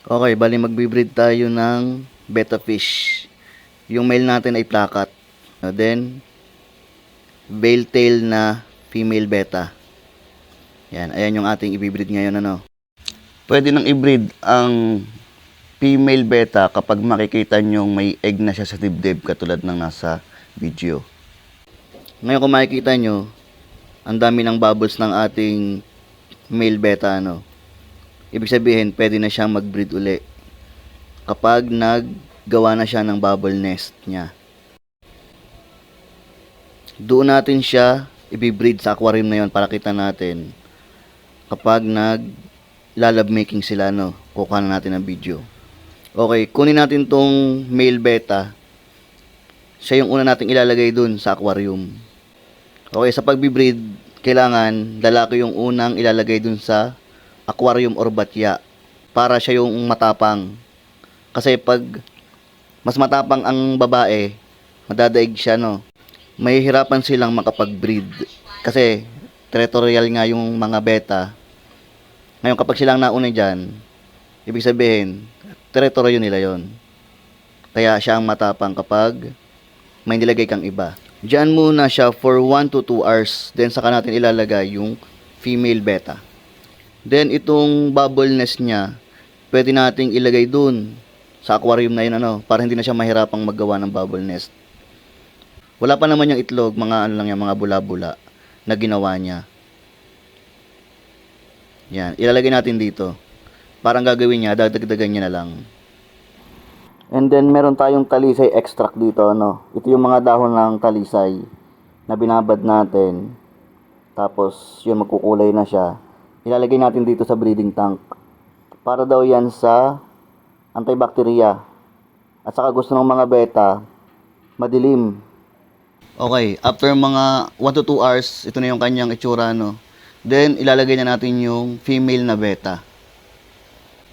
Okay, bali magbe-breed tayo ng betta fish. Yung male natin ay plakat. Then, veil tail na female betta. Yan, ayan yung ating i-breed ngayon Pwede nang i-breed ang female betta kapag makikita nyo may egg na siya sa dibdib katulad ng nasa video. Ngayon kung makikita nyo, ang dami ng bubbles ng ating male betta Ibig sabihin, pwede na siyang mag-breed uli kapag naggawa na siya ng bubble nest niya. Doon natin siya i-breed sa aquarium na yon para kita natin kapag nag-love making sila kukuha na natin ng video. Okay, kunin natin tong male betta. Siya yung una nating ilalagay dun sa aquarium. Okay, sa pagbe-breed, kailangan lalaki yung unang ilalagay dun sa aquarium or batya para siya yung matapang. Kasi pag mas matapang ang babae, madadaig siya mahihirapan silang makapag-breed. Kasi territorial nga yung mga beta. Ngayon kapag silang nauna dyan, ibig sabihin, teritoryo nila yon. Kaya siya ang matapang kapag may nilagay kang iba. Diyan muna siya for 1 to 2 hours. Then saka natin ilalagay yung female beta. Then itong bubble nest niya, pwede nating ilagay dun sa aquarium na yun para hindi na siya mahirapang maggawa ng bubble nest. Wala pa naman yung itlog, mga mga bula-bula na ginawa niya. Yan, ilalagay natin dito. Parang gagawin niya, dadagdagan niya na lang. And then meron tayong talisay extract dito Ito yung mga dahon ng talisay na binabad natin. Tapos yun magkukulay na siya. Ilalagay natin dito sa breeding tank. Para daw yan sa antibacteria. At saka gusto ng mga beta, madilim. Okay, after mga 1 to 2 hours, ito na yung kanyang itsura Then ilalagay na natin yung female na beta.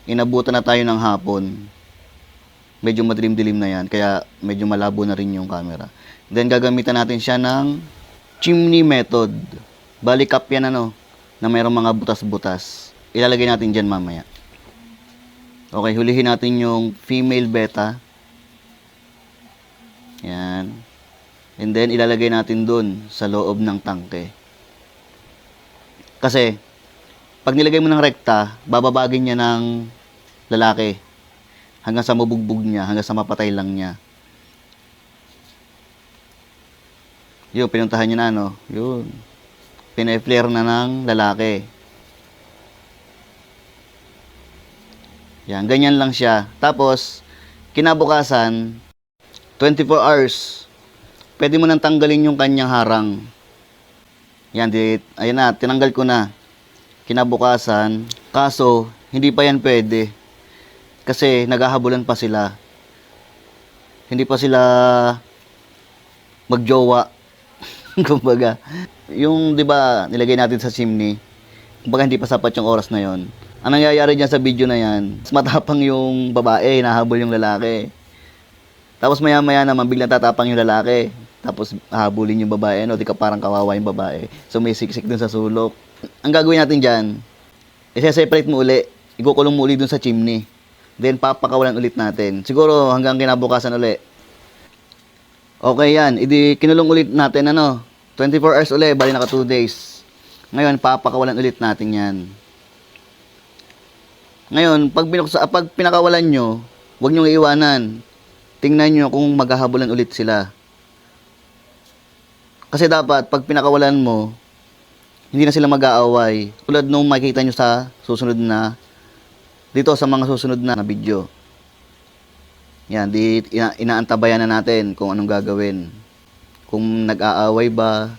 Inabutan na tayo ng hapon. Medyo madilim-dilim na yan, kaya medyo malabo na rin yung camera. Then gagamitan natin siya ng chimney method. Bali cup yan na mayroong mga butas-butas. Ilalagay natin dyan mamaya. Okay, hulihin natin yung female beta. Yan. And then, ilalagay natin dun sa loob ng tangke. Kasi, pag nilagay mo ng rekta, bababagin niya ng lalaki. Hanggang sa mabugbog niya, hanggang sa mapatay lang niya. Yun, pinuntahan niya na Yun. Pina-flare na ng lalaki. Yan, ganyan lang siya. Tapos, kinabukasan, 24 hours, pwede mo nang tanggalin yung kanyang harang. Yan, ayan na, tinanggal ko na. Kinabukasan, kaso, hindi pa yan pwede. Kasi, naghahabulan pa sila. Hindi pa sila magjowa. Kumbaga, yung 'di ba, nilagay natin sa chimney. Kumbaga hindi pa sapat yung oras na 'yon. Ang nangyayari diyan sa video na 'yan, mas matapang yung babae, nahabol yung lalaki. Tapos maya-maya naman biglang tatapang yung lalaki. Tapos hahabulin yung babae, di ka parang kawawa yung babae. So may siksik dun sa sulok. Ang gagawin natin diyan, i-separate mo uli. Ikukulong mo uli dun sa chimney. Then papakawalan ulit natin. Siguro hanggang kinabukasan uli. Okay yan, kinulong ulit natin 24 hours ulit, bali naka 2 days. Ngayon, papakawalan ulit natin yan. Ngayon, pag pinakawalan nyo, huwag nyo iiwanan. Tingnan nyo kung maghahabulan ulit sila. Kasi dapat, pag pinakawalan mo, hindi na sila mag-aaway. Tulad nung makikita nyo sa susunod na, dito sa mga susunod na video. Yan, inaantabayan na natin kung anong gagawin. Kung nag-aaway ba,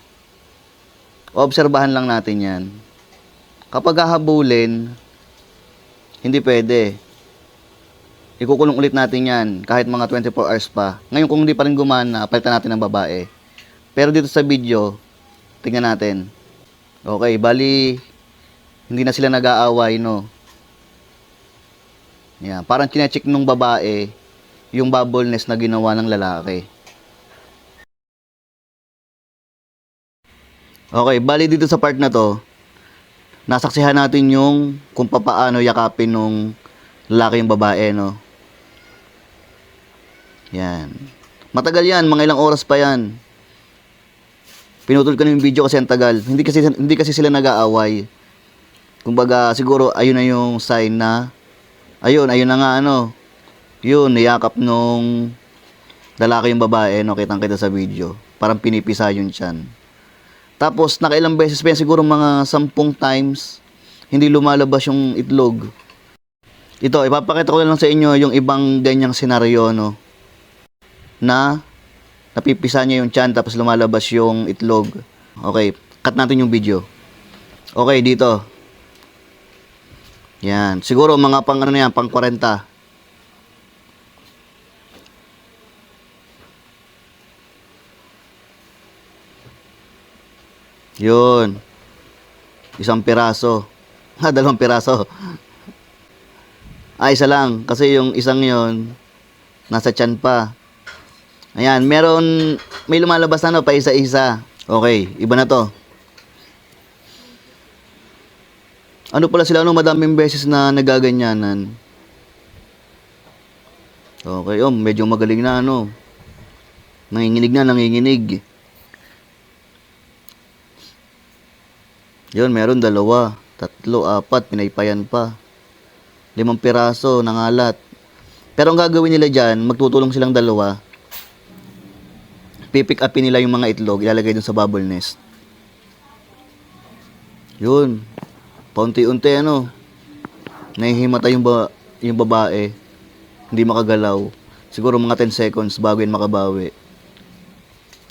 obserbahan lang natin yan. Kapag hahabulin, hindi pwede. Ikukulong ulit natin yan, kahit mga 24 hours pa. Ngayon, kung hindi pa rin gumana, palitan natin ng babae. Pero dito sa video, tingnan natin. Okay, bali, hindi na sila nag-aaway, Yan, parang chinecheck nung babae, yung bubble nest na ginawa ng lalaki. Okay, bali dito sa part na to, nasaksihan natin yung kung paano yakapin nung lalaki yung babae, no? Yan. Matagal yan, mga ilang oras pa yan. Pinutol ko na yung video kasi ang tagal. Hindi kasi sila nag-aaway. Kumbaga, siguro ayun na yung sign na ayun na nga ano. Yun, niyakap nung lalaki yung babae, no, kitang-kita sa video. Parang pinipisa yung tiyan. Tapos nakailang beses pa yan, siguro mga 10 times hindi lumalabas yung itlog. Ito, ipapakita ko lang sa inyo yung ibang ganyang senaryo, no, na napipisa niya yung tiyan tapos lumalabas yung itlog. Okay, cut natin yung video. Okay, dito. Yan, siguro mga pang ano na yan, pang 40. Yun. Isang piraso. Dalawang piraso. Isa lang. Kasi yung isang yon nasa tiyan pa. Ayan, may lumalabas na, no, pa isa-isa. Okay, iba na to. Ano pala sila, no, madaming beses na nagaganyanan. Okay, medyo magaling na, ano. Nanginginig. Yun, meron 2, 3, 4, pinaypayan pa. 5 piraso, nangalat. Pero ang gagawin nila dyan, magtutulong silang 2. Pipick upin nila yung mga itlog, ilalagay dun sa bubble nest. Yun. Paunti-unti, ano. Nahihimata yung babae. Hindi makagalaw. Siguro mga 10 seconds bago yan makabawi.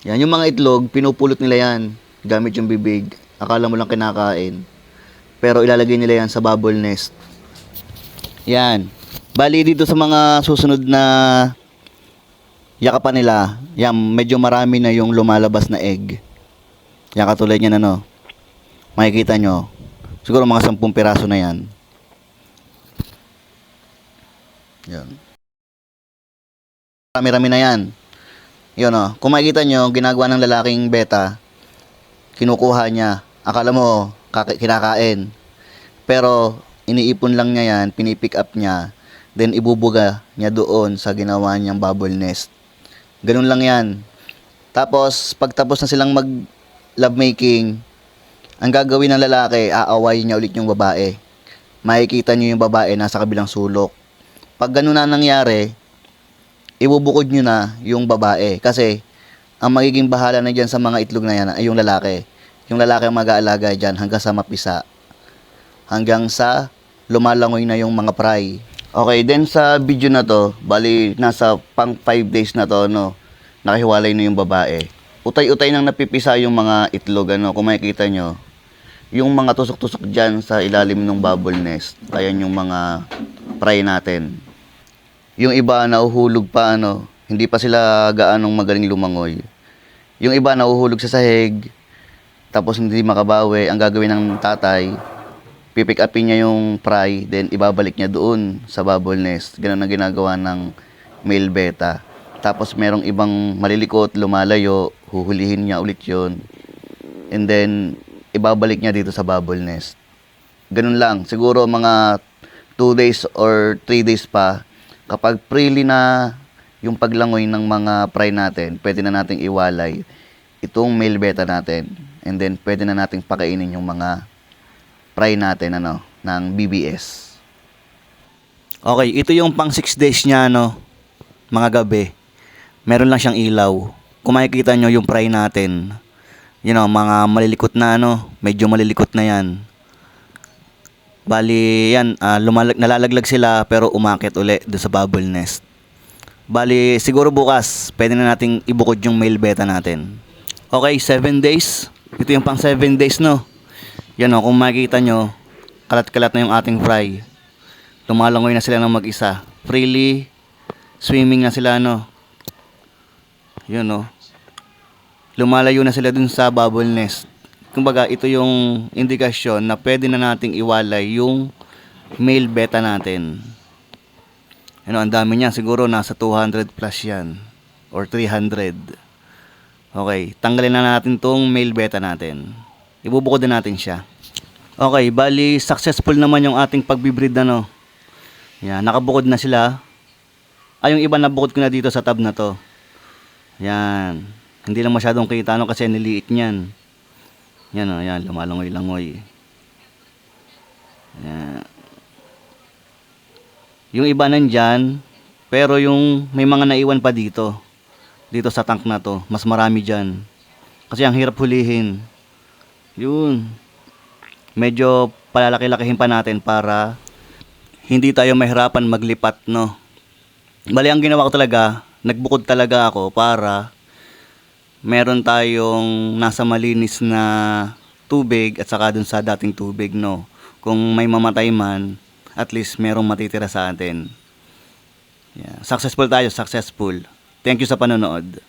Yan, yung mga itlog, pinupulot nila yan. Gamit yung bibig. Akala mo lang kinakain. Pero ilalagay nila yan sa bubble nest. Yan. Bali dito sa mga susunod na yakapan nila, yan, medyo marami na yung lumalabas na egg. Yan, katulad yan, ano. Makikita nyo. Siguro mga 10 piraso na yan. Yan. Marami-rami na yan. Yun, oh. Kung makikita nyo, ginagawa ng lalaking beta, kinukuha niya. Akala mo, kinakain. Pero, iniipon lang niya yan, pinipick up niya, then ibubuga niya doon sa ginawa niyang bubble nest. Ganun lang yan. Tapos, pagtapos na silang mag-lovemaking, ang gagawin ng lalaki, aawayin niya ulit yung babae. Makikita niyo yung babae nasa kabilang sulok. Pag ganun na nangyari, ibubukod niyo na yung babae. Kasi, ang magiging bahala na dyan sa mga itlog na yan ay yung lalaki. Yung lalaki ang mag-aalaga dyan hanggang sa mapisa. Hanggang sa lumalangoy na yung mga fry. Okay, then sa video na to, bali nasa pang 5 days na to, no, nakahiwalay na yung babae. Utay-utay nang napipisa yung mga itlog, ano, kung makikita nyo. Yung mga tusok-tusok dyan sa ilalim ng bubble nest. Ayan yung mga fry natin. Yung iba nauhulog pa, ano, hindi pa sila gaanong magaling lumangoy. Yung iba nauhulog sa sahig, tapos hindi makabawi. Ang gagawin ng tatay, pipick upin niya yung fry, then ibabalik niya doon sa bubble nest. Ganun ang ginagawa ng male beta. Tapos merong ibang malilikot, lumalayo, huhulihin niya ulit yun. And then, ibabalik niya dito sa bubble nest. Ganun lang. Siguro mga 2 days or 3 days pa, kapag freely na yung paglangoy ng mga fry natin, pwede na nating iwalay itong male beta natin. And then, pwede na nating pakainin yung mga fry natin, ano, ng BBS. Okay, ito yung pang 6 days niya, ano, mga gabi. Meron lang siyang ilaw. Kung makikita nyo yung fry natin, you know, mga malilikot na, ano, medyo malilikot na yan. Bali, yan, nalalaglag sila pero umakit uli doon sa bubble nest. Bali, siguro bukas, pwede na nating ibukod yung male beta natin. Okay, 7 days. Ito yung pang 7 days, no. Yan, o, kung makikita nyo, kalat-kalat na yung ating fry. Lumalangoy na sila ng mag-isa. Freely swimming na sila, no. Yun, no. Lumalayo na sila dun sa bubble nest. Kumbaga, ito yung indikasyon na pwede na nating iwalay yung male beta natin. Ano, ang dami niya. Siguro nasa 200 plus yan. Or 300. Okay, tanggalin na natin tong male beta natin. Ibubukod na natin siya. Okay, bali successful naman yung ating pagbibreed, ano. Yan, nakabukod na sila. Ay, yung iba nabukod ko na dito sa tab na to. Yan. Hindi lang masyadong kita no kasi niliit niyan. Yan o, yan, lumalangoy-langoy. Yan. Yung iba nandyan, pero yung may mga naiwan pa dito. Dito sa tank na to, mas marami dyan. Kasi ang hirap hulihin. Yun. Medyo palalaki-lakihin pa natin para hindi tayo mahirapan maglipat, no. Bali, ang ginawa ko talaga, nagbukod talaga ako para meron tayong nasa malinis na tubig at saka dun sa dating tubig, no. Kung may mamatay man, at least merong matitira sa atin. Yeah. Successful tayo, successful. Thank you sa panonood.